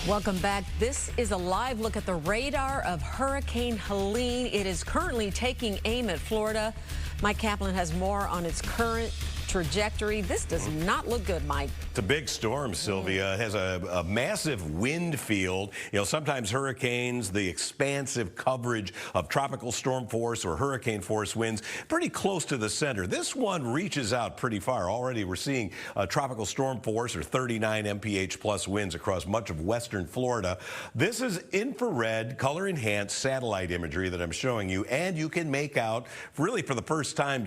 Welcome back. This is a live look at the radar of Hurricane Helene. It is currently taking aim at Florida. Mike Kaplan has more on its current trajectory. This does not look good, Mike. It's a big storm, Sylvia. It has a massive wind field. You know, sometimes hurricanes, the expansive coverage of tropical storm force or hurricane force winds, pretty close to the center. This one reaches out pretty far. Already we're seeing tropical storm force or 39 mph plus winds across much of western Florida. This is infrared, color enhanced satellite imagery that I'm showing you, and you can make out really for the first time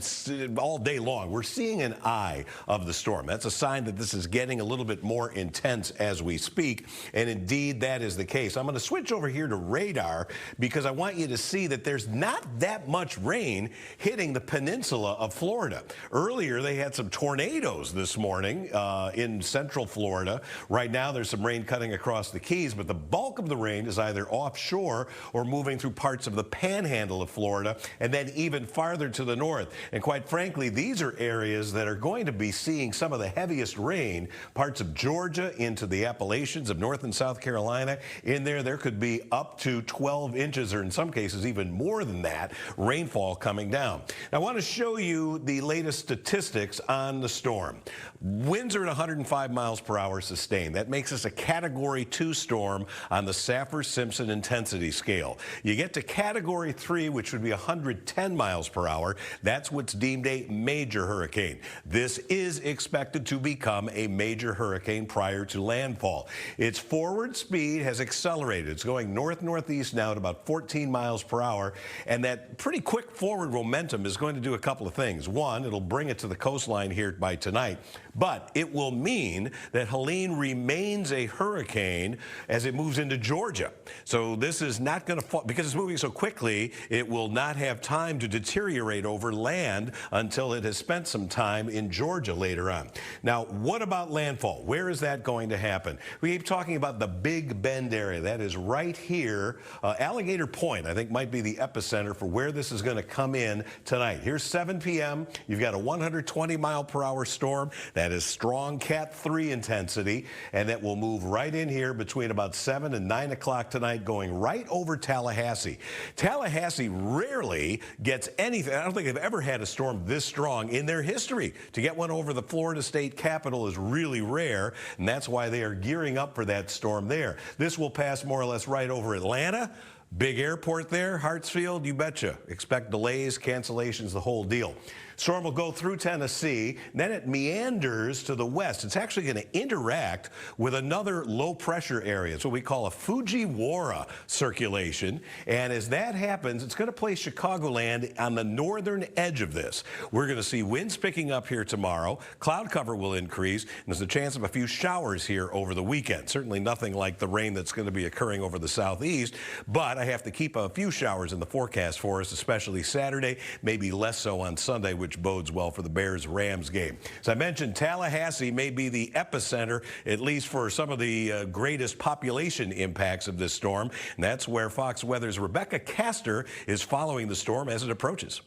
all day long. We're seeing an eye of the storm. That's a sign that this is getting a little bit more intense as we speak, and indeed that is the case. I'm going to switch over here to radar because I want you to see that there's not that much rain hitting the peninsula of Florida. Earlier they had some tornadoes this morning in central Florida. Right now there's some rain cutting across the Keys, but the bulk of the rain is either offshore or moving through parts of the panhandle of Florida and then even farther to the north. And quite frankly, these are areas that are going to be seeing some of the heaviest rain. Parts of Georgia into the Appalachians of North and South Carolina. In there could be up to 12 inches or in some cases even more than that rainfall coming down. Now, I want to show you the latest statistics on the storm. Winds are at 105 miles per hour sustained. That makes us a Category 2 storm on the Saffir-Simpson intensity scale. You get to Category 3, which would be 110 miles per hour. That's what's deemed a major hurricane. This is expected to become a major hurricane prior to landfall. Its forward speed has accelerated. It's going north-northeast now at about 14 miles per hour, and that pretty quick forward momentum is going to do a couple of things. One, it'll bring it to the coastline here by tonight, but it will mean that Helene remains a hurricane as it moves into Georgia. So this is not going to fall, because it's moving so quickly, it will not have time to deteriorate over land until it has spent some time in Georgia later on. Now, what about landfall? Where is that going to happen? We keep talking about the Big Bend area. That is right here. Alligator Point, I think, might be the epicenter for where this is going to come in tonight. Here's 7 p.m. You've got a 120 mile per hour storm. That is strong Cat 3 intensity, and that will move right in here between about 7 and 9 o'clock tonight, going right over Tallahassee. Tallahassee rarely gets anything. I don't think they've ever had a storm this strong in their history. To get one over the Florida state capital is really rare, and that's why they are gearing up for that storm there. This will pass more or less right over Atlanta. Big airport there, Hartsfield, you betcha. Expect delays, cancellations, the whole deal. Storm will go through Tennessee, then it meanders to the west. It's actually going to interact with another low-pressure area. It's what we call a Fujiwara circulation. And as that happens, it's going to place Chicagoland on the northern edge of this. We're going to see winds picking up here tomorrow. Cloud cover will increase, and there's a chance of a few showers here over the weekend. Certainly nothing like the rain that's going to be occurring over the southeast, but I have to keep a few showers in the forecast for us, especially Saturday, maybe less so on Sunday, which bodes well for the Bears-Rams game. As I mentioned, Tallahassee may be the epicenter, at least for some of the greatest population impacts of this storm. And that's where Fox Weather's Rebecca Castor is following the storm as it approaches.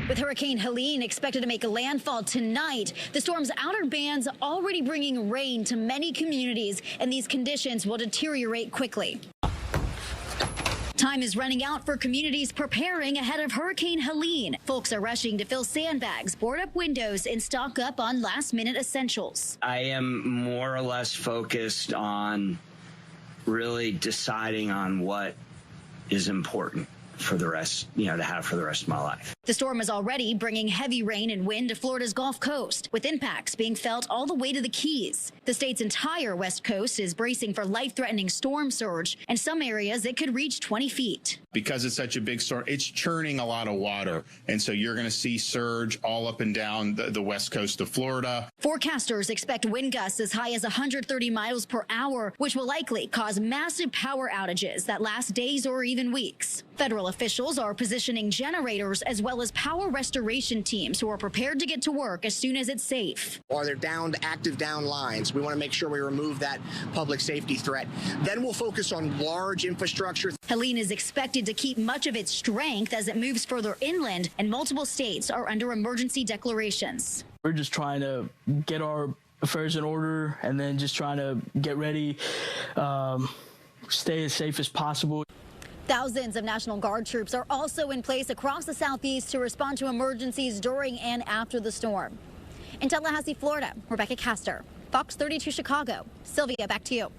With Hurricane Helene expected to make a landfall tonight, the storm's outer bands already bringing rain to many communities, and these conditions will deteriorate quickly. Time is running out for communities preparing ahead of Hurricane Helene. Folks are rushing to fill sandbags, board up windows, and stock up on last-minute essentials. I am more or less focused on really deciding on what is important for the rest, to have for the rest of my life. The storm is already bringing heavy rain and wind to Florida's Gulf Coast, with impacts being felt all the way to the Keys. The state's entire west coast is bracing for life-threatening storm surge. In some areas, it could reach 20 feet. Because it's such a big storm, it's churning a lot of water. And so you're going to see surge all up and down the west coast of Florida. Forecasters expect wind gusts as high as 130 miles per hour, which will likely cause massive power outages that last days or even weeks. Federal officials are positioning generators as well as power restoration teams who are prepared to get to work as soon as it's safe. Or they're downed, active down lines. We want to make sure we remove that public safety threat. Then we'll focus on large infrastructure. Helene is expected to keep much of its strength as it moves further inland, and multiple states are under emergency declarations. We're just trying to get our affairs in order, and then just trying to get ready, stay as safe as possible. Thousands of National Guard troops are also in place across the southeast to respond to emergencies during and after the storm. In Tallahassee, Florida, Rebecca Castor, Fox 32 Chicago. Sylvia, back to you.